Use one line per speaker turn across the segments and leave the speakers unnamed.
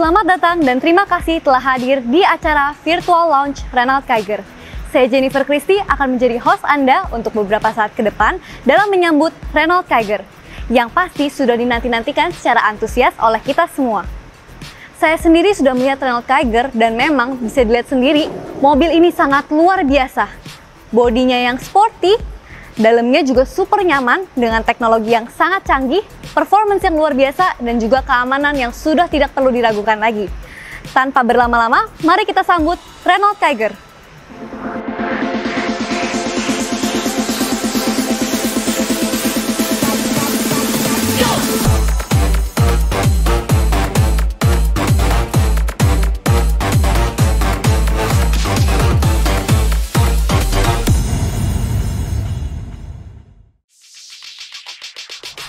Selamat datang dan terima kasih telah hadir di acara Virtual Launch Renault Kiger. Saya Jennifer Christie akan menjadi host Anda untuk beberapa saat ke depan dalam menyambut Renault Kiger, yang pasti sudah dinanti-nantikan secara antusias oleh kita semua. Saya sendiri sudah melihat Renault Kiger dan memang bisa dilihat sendiri, mobil ini sangat luar biasa. Bodinya yang sporty, dalamnya juga super nyaman dengan teknologi yang sangat canggih, performance yang luar biasa, dan juga keamanan yang sudah tidak perlu diragukan lagi. Tanpa berlama-lama, mari kita sambut Renault Kiger.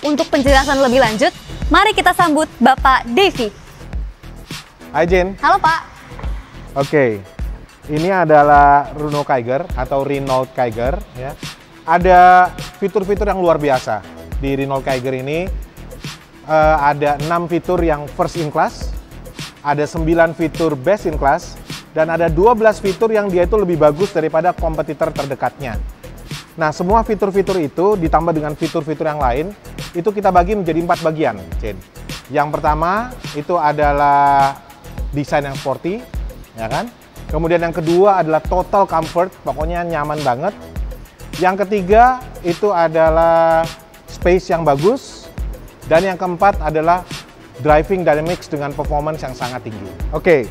Untuk penjelasan lebih lanjut, mari kita sambut Bapak Devi.
Hai Jen.
Halo Pak.
Oke, ini adalah Renault Kiger atau Renault Kiger ya. Ada fitur-fitur yang luar biasa di Renault Kiger ini. Ada 6 fitur yang first in class, ada 9 fitur best in class, dan ada 12 fitur yang dia itu lebih bagus daripada kompetitor terdekatnya. Nah, semua fitur-fitur itu ditambah dengan fitur-fitur yang lain, itu kita bagi menjadi 4 bagian, Jen. Yang pertama itu adalah desain yang sporty, ya kan? Kemudian yang kedua adalah total comfort, pokoknya nyaman banget. Yang ketiga itu adalah space yang bagus. Dan yang keempat adalah driving dynamics dengan performance yang sangat tinggi. Oke,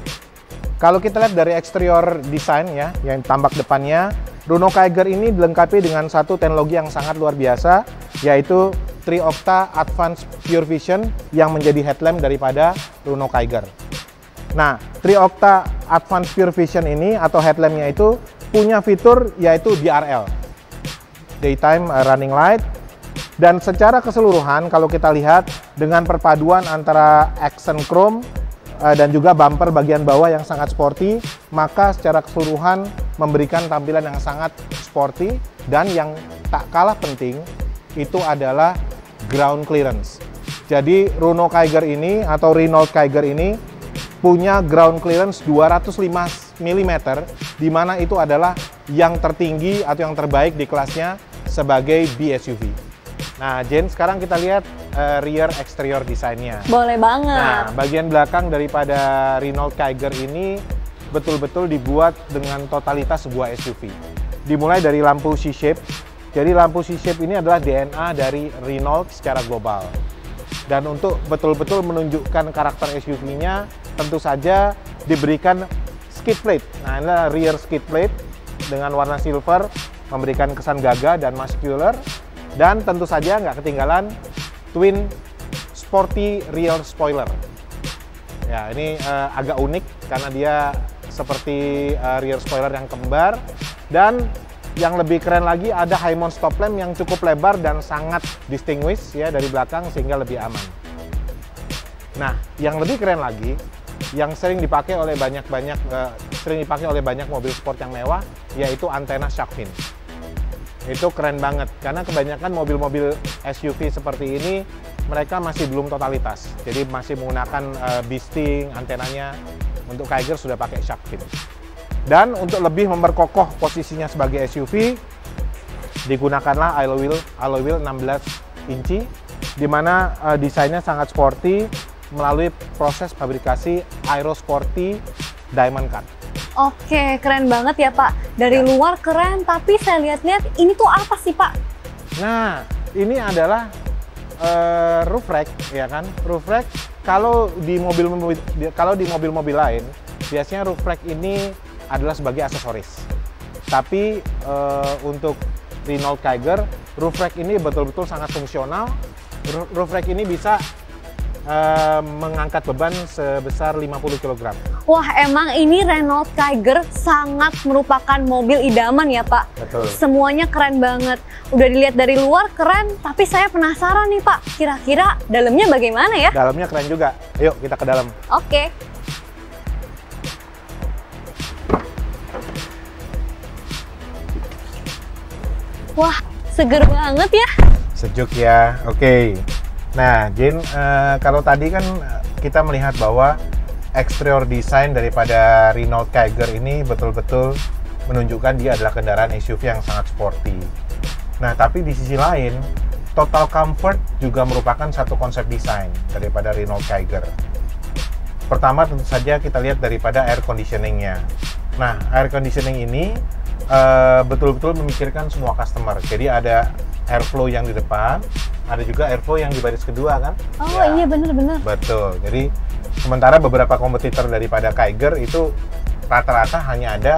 kalau kita lihat dari eksterior desain ya, yang tampak depannya, Renault Kiger ini dilengkapi dengan satu teknologi yang sangat luar biasa, yaitu Tri-Octa Advanced Pure Vision yang menjadi headlamp daripada Renault Kiger. Nah, Tri-Octa Advanced Pure Vision ini atau headlampnya itu punya fitur yaitu DRL, Daytime Running Light, dan secara keseluruhan kalau kita lihat dengan perpaduan antara accent chrome dan juga bumper bagian bawah yang sangat sporty, maka secara keseluruhan memberikan tampilan yang sangat sporty, dan yang tak kalah penting itu adalah ground clearance. Jadi Renault Kiger ini atau Renault Kiger ini punya ground clearance 205 mm, di mana itu adalah yang tertinggi atau yang terbaik di kelasnya sebagai B-SUV. Nah, Jen, sekarang kita lihat rear exterior desainnya.
Boleh banget.
Nah, bagian belakang daripada Renault Kiger ini betul-betul dibuat dengan totalitas sebuah SUV. Dimulai dari lampu C-shape. Jadi lampu C-shape ini adalah DNA dari Renault secara global. Dan untuk betul-betul menunjukkan karakter SUV-nya, tentu saja diberikan skid plate. Nah, ini adalah rear skid plate dengan warna silver, memberikan kesan gagah dan muscular. Dan tentu saja nggak ketinggalan twin sporty rear spoiler. Ya, ini agak unik karena dia seperti rear spoiler yang kembar, dan yang lebih keren lagi ada high mount stop lamp yang cukup lebar dan sangat distinguished ya dari belakang sehingga lebih aman. Nah, yang lebih keren lagi yang sering dipakai oleh banyak mobil sport yang mewah yaitu antena shark fin. Itu keren banget karena kebanyakan mobil-mobil SUV seperti ini mereka masih belum totalitas, jadi masih menggunakan bisting antenanya. Untuk Kiger sudah pakai shark fin. Dan untuk lebih memperkokoh posisinya sebagai SUV, digunakanlah alloy wheel 16 inci, di mana desainnya sangat sporty melalui proses fabrikasi Aero Sporty Diamond Cut.
Oke, keren banget ya Pak. Dari luar keren, tapi saya lihat-lihat ini tuh apa sih Pak?
Nah, ini adalah roof rack, ya kan? Roof rack kalau di mobil-mobil lain biasanya roof rack ini adalah sebagai aksesoris. Tapi untuk Renault Kiger, roof rack ini betul-betul sangat fungsional. Roof rack ini bisa mengangkat beban sebesar 50 kg.
Wah, emang ini Renault Kiger sangat merupakan mobil idaman ya Pak.
Betul. Semuanya
keren banget. Udah dilihat dari luar keren, tapi saya penasaran nih Pak, kira-kira dalamnya bagaimana ya?
Dalamnya keren juga. Yuk kita ke dalam.
Oke. Wah, seger banget ya.
Sejuk ya, oke. Nah, Jen, kalau tadi kan kita melihat bahwa eksterior desain daripada Renault Kiger ini betul-betul menunjukkan dia adalah kendaraan SUV yang sangat sporty. Nah, tapi di sisi lain, total comfort juga merupakan satu konsep desain daripada Renault Kiger. Pertama tentu saja kita lihat daripada air conditioning-nya. Nah, air conditioning ini betul-betul memikirkan semua customer. Jadi ada airflow yang di depan, ada juga airflow yang di baris kedua kan?
Oh ya, iya benar-benar.
Betul. Jadi sementara beberapa kompetitor daripada Kiger itu rata-rata hanya ada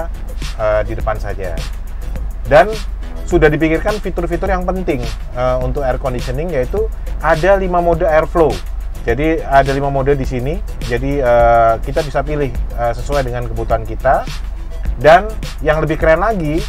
di depan saja. Dan sudah dipikirkan fitur-fitur yang penting untuk air conditioning, yaitu ada 5 mode airflow. Jadi ada 5 mode di sini. Jadi kita bisa pilih sesuai dengan kebutuhan kita. Dan yang lebih keren lagi,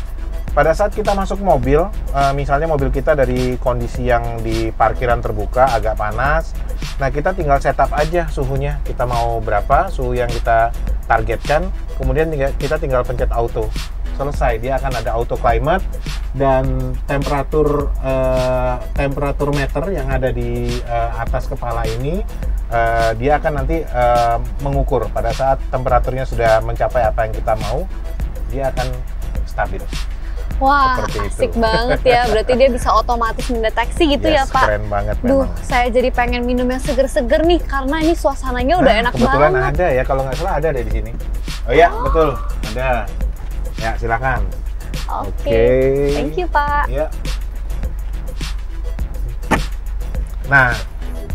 pada saat kita masuk mobil, misalnya mobil kita dari kondisi yang di parkiran terbuka agak panas, nah kita tinggal setup aja suhunya, kita mau berapa suhu yang kita targetkan, kemudian kita tinggal pencet auto, selesai. Dia akan ada auto climate dan temperatur meter yang ada di atas kepala ini, dia akan nanti mengukur pada saat temperaturnya sudah mencapai apa yang kita mau, dia akan stabil.
Wah, asik banget ya. Berarti dia bisa otomatis mendeteksi gitu ya, Pak?
Keren banget memang.
Duh, saya jadi pengen minum yang seger-seger nih, karena ini suasananya udah enak
kebetulan
banget.
Kebetulan ada ya, kalau nggak salah ada deh di sini. Oh iya, betul, ada. Ya, silakan.
Oke. Thank you, Pak.
Ya. Nah,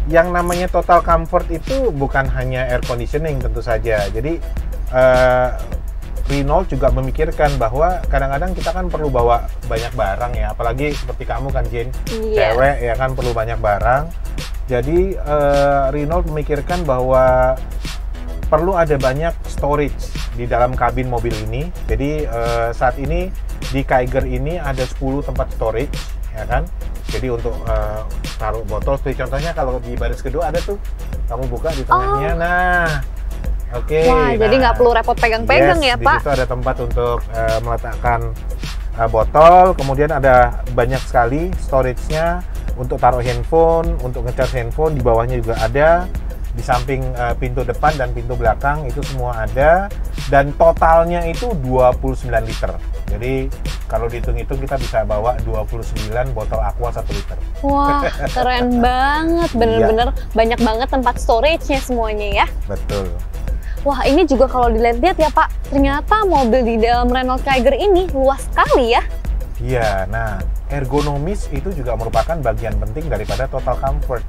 yang namanya total comfort itu bukan hanya air conditioning tentu saja. Jadi Renault juga memikirkan bahwa kadang-kadang kita kan perlu bawa banyak barang ya, apalagi seperti kamu kan Jen, cewek ya kan, perlu banyak barang. Jadi Renault memikirkan bahwa perlu ada banyak storage di dalam kabin mobil ini. Jadi saat ini di Kiger ini ada 10 tempat storage ya kan. Jadi untuk taruh botol, seperti contohnya kalau di baris kedua ada tuh, kamu buka di tengahnya. Nah, oke.
Wah, jadi nggak perlu repot pegang-pegang ya, Pak?
Di situ ada tempat untuk meletakkan botol, kemudian ada banyak sekali storage-nya untuk taruh handphone, untuk ngecas handphone. Di bawahnya juga ada, di samping pintu depan dan pintu belakang itu semua ada, dan totalnya itu 29 liter. Jadi kalau dihitung-hitung kita bisa bawa 29 botol aqua 1 liter.
Wah, keren banget, bener-bener banyak banget tempat storage-nya semuanya ya.
Betul.
Wah, ini juga kalau dilihat-lihat ya Pak, ternyata mobil di dalam Renault Kiger ini luas sekali ya.
Iya, nah ergonomis itu juga merupakan bagian penting daripada total comfort.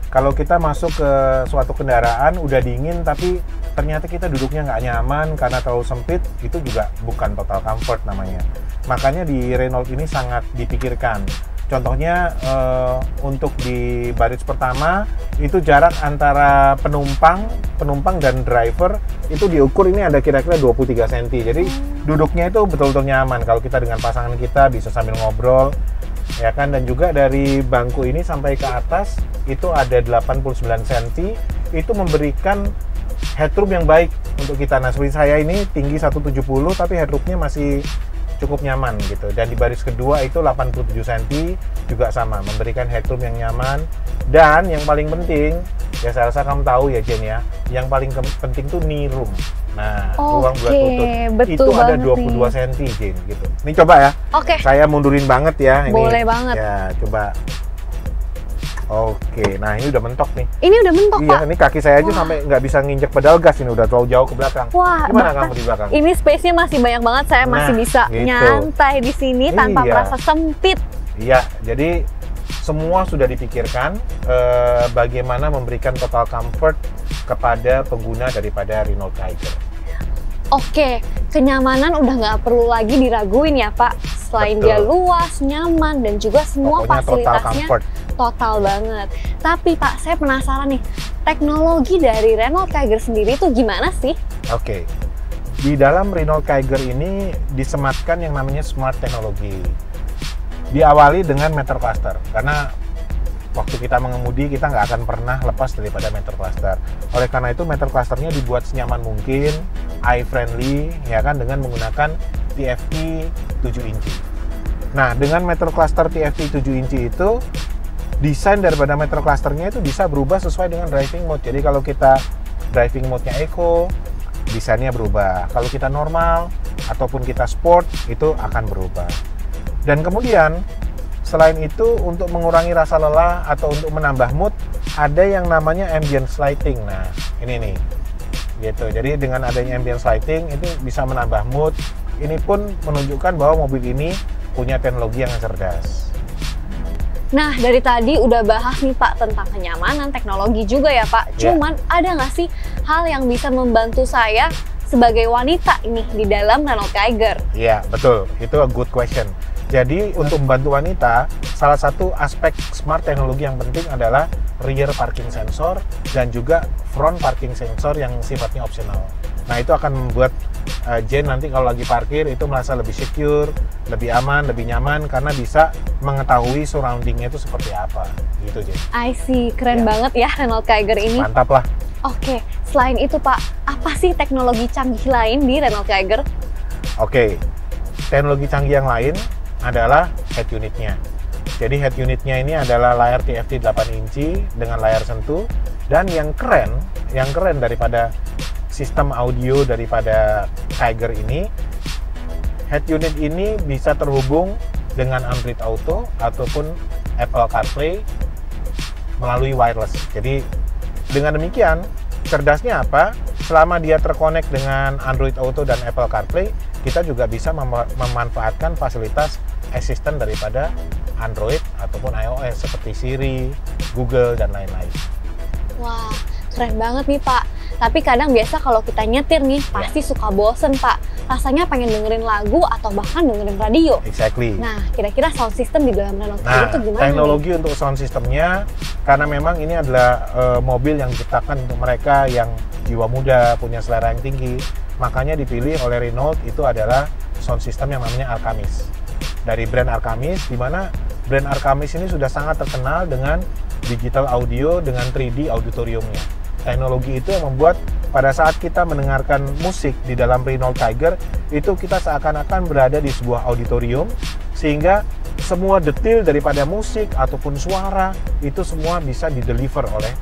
Kalau kita masuk ke suatu kendaraan udah dingin tapi ternyata kita duduknya nggak nyaman karena terlalu sempit, itu juga bukan total comfort namanya. Makanya di Renault ini sangat dipikirkan. Contohnya untuk di baris pertama itu jarak antara penumpang dan driver itu diukur, ini ada kira-kira 23 cm. Jadi duduknya itu betul-betul nyaman. Kalau kita dengan pasangan kita bisa sambil ngobrol, ya kan. Dan juga dari bangku ini sampai ke atas itu ada 89 cm. Itu memberikan headroom yang baik untuk kita. Nah, seperti saya ini tinggi 170 tapi headroomnya masih cukup nyaman gitu. Dan di baris kedua itu 87 cm juga sama, memberikan headroom yang nyaman. Dan yang paling penting, ya saya rasa kamu tahu ya Jen ya, yang paling penting tuh knee room. Nah, ruang buat lutut itu ada 22 cm Jen gitu. Ini coba ya. Saya mundurin banget ya ini.
Boleh banget.
Ya, coba. Oke, nah ini udah mentok nih.
Ini udah mentok,
iya,
Pak?
Ini kaki saya aja sampai nggak bisa nginjek pedal gas, ini udah terlalu jauh ke belakang.
Wah,
gimana kamu di belakang?
Ini space-nya masih banyak banget, saya masih bisa
gitu.
nyantai di sini tanpa merasa sempit.
Iya, jadi semua sudah dipikirkan bagaimana memberikan total comfort kepada pengguna daripada Renault Kiger.
Oke, kenyamanan udah nggak perlu lagi diraguin ya Pak. Selain dia luas, nyaman, dan juga semua fasilitasnya total banget. Tapi Pak, saya penasaran nih, teknologi dari Renault Kiger sendiri itu gimana sih?
Oke, di dalam Renault Kiger ini disematkan yang namanya smart teknologi. Diawali dengan meter cluster, karena waktu kita mengemudi kita nggak akan pernah lepas daripada meter cluster. Oleh karena itu meter clusternya dibuat senyaman mungkin, eye friendly, ya kan, dengan menggunakan TFT 7 inci. Nah, dengan meter cluster TFT 7 inci itu, desain daripada meter clusternya itu bisa berubah sesuai dengan driving mode. Jadi kalau kita driving mode-nya eco, desainnya berubah. Kalau kita normal ataupun kita sport, itu akan berubah. Dan kemudian selain itu, untuk mengurangi rasa lelah atau untuk menambah mood, ada yang namanya ambient lighting. Nah, ini nih, gitu. Jadi dengan adanya ambient lighting itu bisa menambah mood. Ini pun menunjukkan bahwa mobil ini punya teknologi yang cerdas.
Nah, dari tadi udah bahas nih Pak tentang kenyamanan, teknologi juga ya Pak. Cuman ada nggak sih hal yang bisa membantu saya sebagai wanita ini di dalam Renault Kiger?
Iya, betul. Itu a good question. Jadi untuk membantu wanita, salah satu aspek smart teknologi yang penting adalah rear parking sensor dan juga front parking sensor yang sifatnya opsional. Nah, itu akan membuat Jen nanti kalau lagi parkir itu merasa lebih secure, lebih aman, lebih nyaman karena bisa mengetahui surroundingnya itu seperti apa, gitu Jen.
I see, keren banget ya Renault Kiger ini.
Mantap lah.
Oke, selain itu Pak, apa sih teknologi canggih lain di Renault Kiger?
Oke, teknologi canggih yang lain adalah head unitnya. Jadi head unitnya ini adalah layar TFT 8 inci dengan layar sentuh, dan yang keren daripada sistem audio daripada Kiger ini, head unit ini bisa terhubung dengan Android Auto ataupun Apple CarPlay melalui wireless. Jadi dengan demikian, cerdasnya apa? Selama dia terkonek dengan Android Auto dan Apple CarPlay, kita juga bisa memanfaatkan fasilitas asisten daripada Android ataupun iOS seperti Siri, Google, dan lain-lain.
Wah, keren banget nih Pak. Tapi kadang biasa kalau kita nyetir nih, pasti suka bosen Pak. Rasanya pengen dengerin lagu atau bahkan dengerin radio.
Exactly.
Nah, kira-kira sound system di dalam Renault Kiger itu gimana
teknologi
nih?
Untuk sound systemnya, karena memang ini adalah mobil yang diciptakan untuk mereka yang jiwa muda, punya selera yang tinggi, makanya dipilih oleh Renault itu adalah sound system yang namanya Arcamis. Dari brand Arcamis, di mana brand Arcamis ini sudah sangat terkenal dengan digital audio dengan 3D auditoriumnya. Teknologi itu yang membuat pada saat kita mendengarkan musik di dalam Renault Kiger, itu kita seakan-akan berada di sebuah auditorium, sehingga semua detail daripada musik ataupun suara itu semua bisa dideliver oleh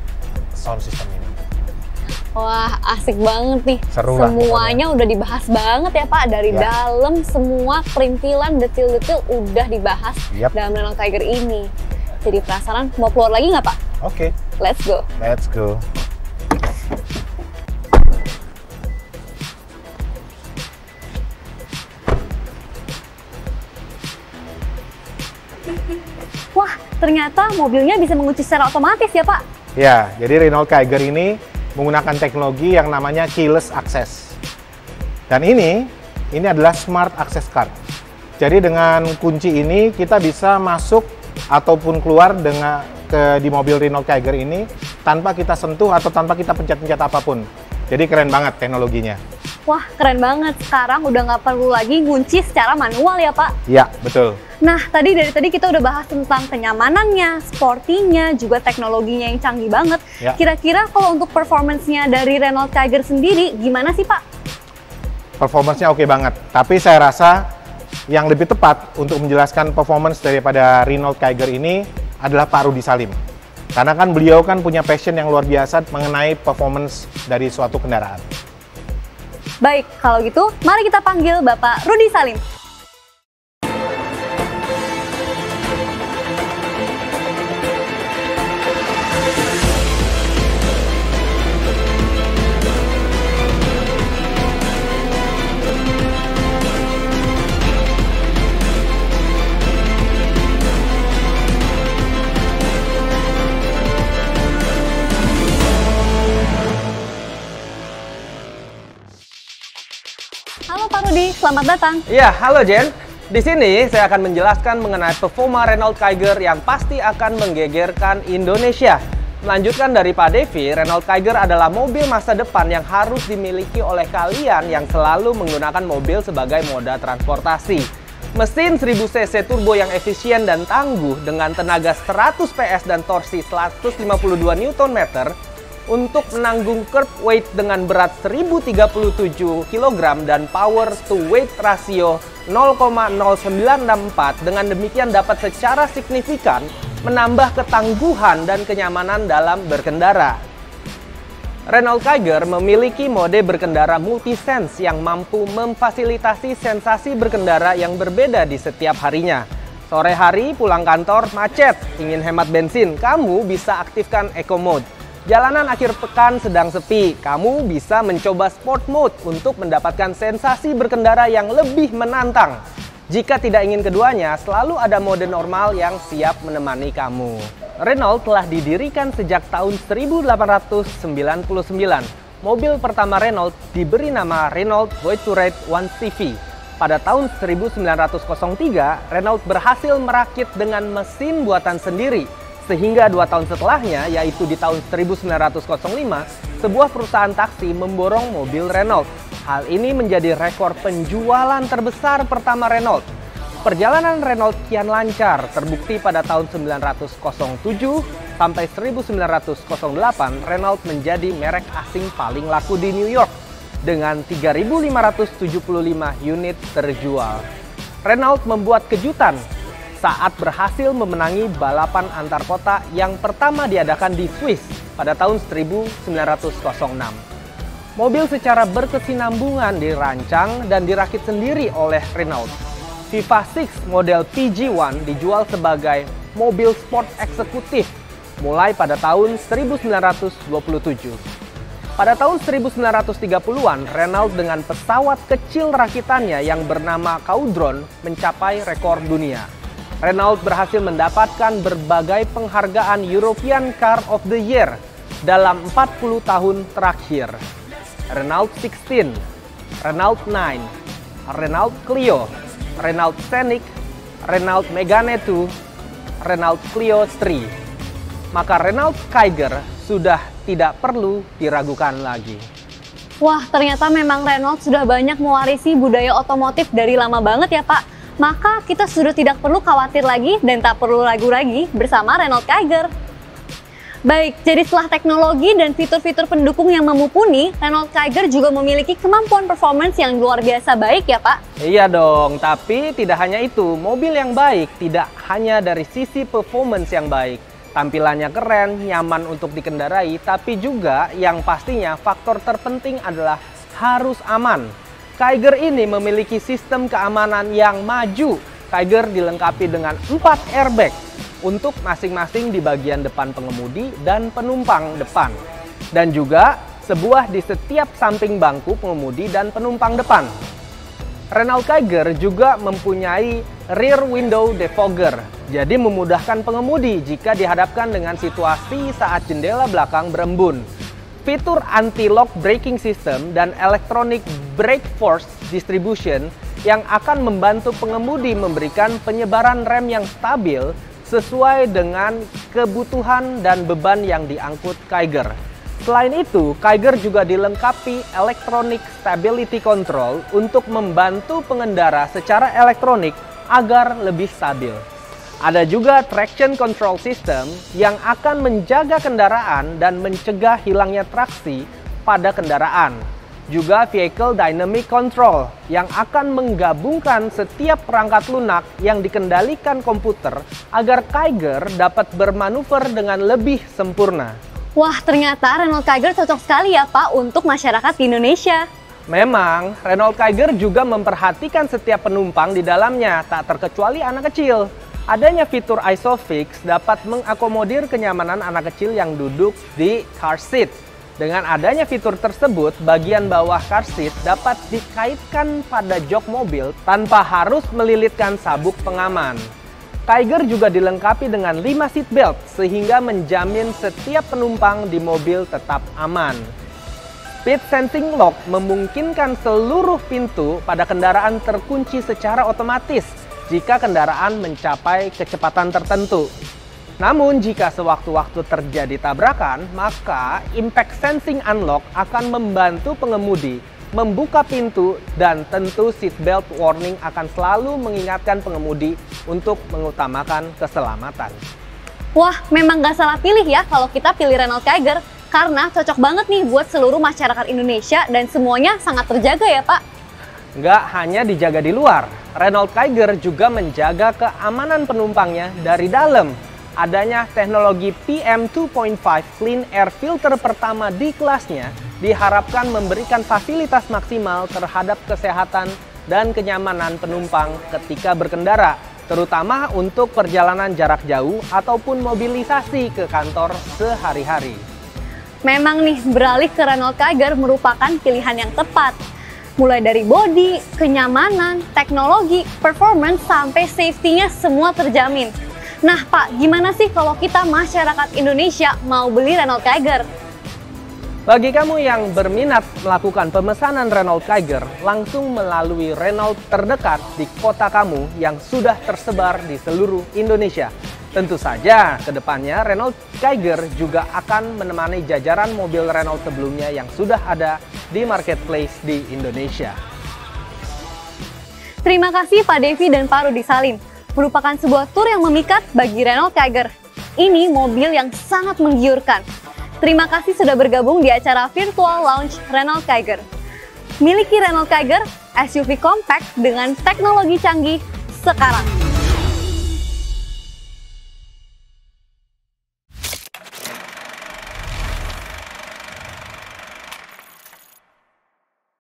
sound system ini.
Wah, asik banget nih.
Seru lah
semuanya udah dibahas banget ya Pak. Dari dalam semua perintilan, detail-detail udah dibahas dalam Renault Kiger ini. Jadi penasaran, mau keluar lagi nggak Pak?
Oke.
Let's go.
Let's go.
Wah, ternyata mobilnya bisa mengunci secara otomatis ya Pak?
Ya, jadi Renault Kiger ini menggunakan teknologi yang namanya keyless access. Dan ini adalah smart access card. Jadi dengan kunci ini kita bisa masuk ataupun keluar di mobil Renault Kiger ini tanpa kita sentuh atau tanpa kita pencet-pencet apapun. Jadi keren banget teknologinya.
Wah, keren banget. Sekarang udah nggak perlu lagi ngunci secara manual ya Pak?
Iya, betul.
Nah, dari tadi kita udah bahas tentang kenyamanannya, sportinya, juga teknologinya yang canggih banget. Kira-kira kalau untuk performance-nya dari Renault Kiger sendiri, gimana sih Pak?
Performance-nya oke banget. Tapi saya rasa yang lebih tepat untuk menjelaskan performance daripada Renault Kiger ini adalah Pak Rudi Salim. Karena kan beliau kan punya passion yang luar biasa mengenai performance dari suatu kendaraan.
Baik, kalau gitu mari kita panggil Bapak Rudi Salim. Halo Pak Rudi, selamat datang.
Iya, halo Jen. Di sini saya akan menjelaskan mengenai performa Renault Kiger yang pasti akan menggegerkan Indonesia. Melanjutkan dari Pak Devi, Renault Kiger adalah mobil masa depan yang harus dimiliki oleh kalian yang selalu menggunakan mobil sebagai moda transportasi. Mesin 1000 cc turbo yang efisien dan tangguh dengan tenaga 100 PS dan torsi 152 Nm untuk menanggung curb weight dengan berat 1037 kg dan power to weight rasio 0,0964. Dengan demikian dapat secara signifikan menambah ketangguhan dan kenyamanan dalam berkendara. Renault Kiger memiliki mode berkendara multi-sense yang mampu memfasilitasi sensasi berkendara yang berbeda di setiap harinya. Sore hari, pulang kantor, macet, ingin hemat bensin, kamu bisa aktifkan Eco Mode. Jalanan akhir pekan sedang sepi, kamu bisa mencoba Sport Mode untuk mendapatkan sensasi berkendara yang lebih menantang. Jika tidak ingin keduanya, selalu ada mode normal yang siap menemani kamu. Renault telah didirikan sejak tahun 1899. Mobil pertama Renault diberi nama Renault Voiturate 1CV. Pada tahun 1903, Renault berhasil merakit dengan mesin buatan sendiri. Sehingga 2 tahun setelahnya, yaitu di tahun 1905, sebuah perusahaan taksi memborong mobil Renault. Hal ini menjadi rekor penjualan terbesar pertama Renault. Perjalanan Renault kian lancar, terbukti pada tahun 1907 sampai 1908 Renault menjadi merek asing paling laku di New York dengan 3.575 unit terjual. Renault membuat kejutan saat berhasil memenangi balapan antar kota yang pertama diadakan di Swiss pada tahun 1906. Mobil secara berkesinambungan dirancang dan dirakit sendiri oleh Renault. Viva Six model PG1 dijual sebagai mobil sport eksekutif mulai pada tahun 1927. Pada tahun 1930-an, Renault dengan pesawat kecil rakitannya yang bernama Caudron mencapai rekor dunia. Renault berhasil mendapatkan berbagai penghargaan European Car of the Year dalam 40 tahun terakhir. Renault 16, Renault 9, Renault Clio, Renault Scenic, Renault Megane 2, Renault Clio 3. Maka Renault Kiger sudah tidak perlu diragukan lagi.
Wah, ternyata memang Renault sudah banyak mewarisi budaya otomotif dari lama banget ya Pak. Maka kita sudah tidak perlu khawatir lagi dan tak perlu ragu lagi bersama Renault Kiger. Baik, jadi setelah teknologi dan fitur-fitur pendukung yang memumpuni, Renault Kiger juga memiliki kemampuan performance yang luar biasa baik ya Pak?
Iya dong, tapi tidak hanya itu, mobil yang baik tidak hanya dari sisi performance yang baik. Tampilannya keren, nyaman untuk dikendarai, tapi juga yang pastinya faktor terpenting adalah harus aman. Kiger ini memiliki sistem keamanan yang maju. Kiger dilengkapi dengan 4 airbag untuk masing-masing di bagian depan pengemudi dan penumpang depan. Dan juga sebuah di setiap samping bangku pengemudi dan penumpang depan. Renault Kiger juga mempunyai rear window defogger, jadi memudahkan pengemudi jika dihadapkan dengan situasi saat jendela belakang berembun. Fitur anti-lock braking system dan electronic brake force distribution yang akan membantu pengemudi memberikan penyebaran rem yang stabil sesuai dengan kebutuhan dan beban yang diangkut Kiger. Selain itu, Kiger juga dilengkapi electronic stability control untuk membantu pengendara secara elektronik agar lebih stabil. Ada juga traction control system yang akan menjaga kendaraan dan mencegah hilangnya traksi pada kendaraan. Juga vehicle dynamic control yang akan menggabungkan setiap perangkat lunak yang dikendalikan komputer agar Kiger dapat bermanuver dengan lebih sempurna.
Wah, ternyata Renault Kiger cocok sekali ya Pak untuk masyarakat di Indonesia.
Memang, Renault Kiger juga memperhatikan setiap penumpang di dalamnya, tak terkecuali anak kecil. Adanya fitur ISOFIX dapat mengakomodir kenyamanan anak kecil yang duduk di car seat. Dengan adanya fitur tersebut, bagian bawah car seat dapat dikaitkan pada jok mobil tanpa harus melilitkan sabuk pengaman. Kiger juga dilengkapi dengan 5 seat belt sehingga menjamin setiap penumpang di mobil tetap aman. Speed sensing lock memungkinkan seluruh pintu pada kendaraan terkunci secara otomatis jika kendaraan mencapai kecepatan tertentu. Namun jika sewaktu-waktu terjadi tabrakan, maka impact sensing unlock akan membantu pengemudi membuka pintu dan tentu seatbelt warning akan selalu mengingatkan pengemudi untuk mengutamakan keselamatan.
Wah, memang gak salah pilih ya kalau kita pilih Renault Kiger karena cocok banget nih buat seluruh masyarakat Indonesia dan semuanya sangat terjaga ya Pak.
Nggak hanya dijaga di luar, Renault Kiger juga menjaga keamanan penumpangnya dari dalam. Adanya teknologi PM 2.5 Clean Air Filter pertama di kelasnya diharapkan memberikan fasilitas maksimal terhadap kesehatan dan kenyamanan penumpang ketika berkendara, terutama untuk perjalanan jarak jauh ataupun mobilisasi ke kantor sehari-hari.
Memang nih, beralih ke Renault Kiger merupakan pilihan yang tepat. Mulai dari bodi, kenyamanan, teknologi, performance, sampai safety-nya semua terjamin. Nah Pak, gimana sih kalau kita masyarakat Indonesia mau beli Renault Kiger?
Bagi kamu yang berminat melakukan pemesanan Renault Kiger, langsung melalui Renault terdekat di kota kamu yang sudah tersebar di seluruh Indonesia. Tentu saja, ke depannya Renault Kiger juga akan menemani jajaran mobil Renault sebelumnya yang sudah ada di marketplace di Indonesia.
Terima kasih Pak Devi dan Pak Rudi Salim. Merupakan sebuah tur yang memikat bagi Renault Kiger. Ini mobil yang sangat menggiurkan. Terima kasih sudah bergabung di acara virtual launch Renault Kiger. Miliki Renault Kiger, SUV compact dengan teknologi canggih sekarang.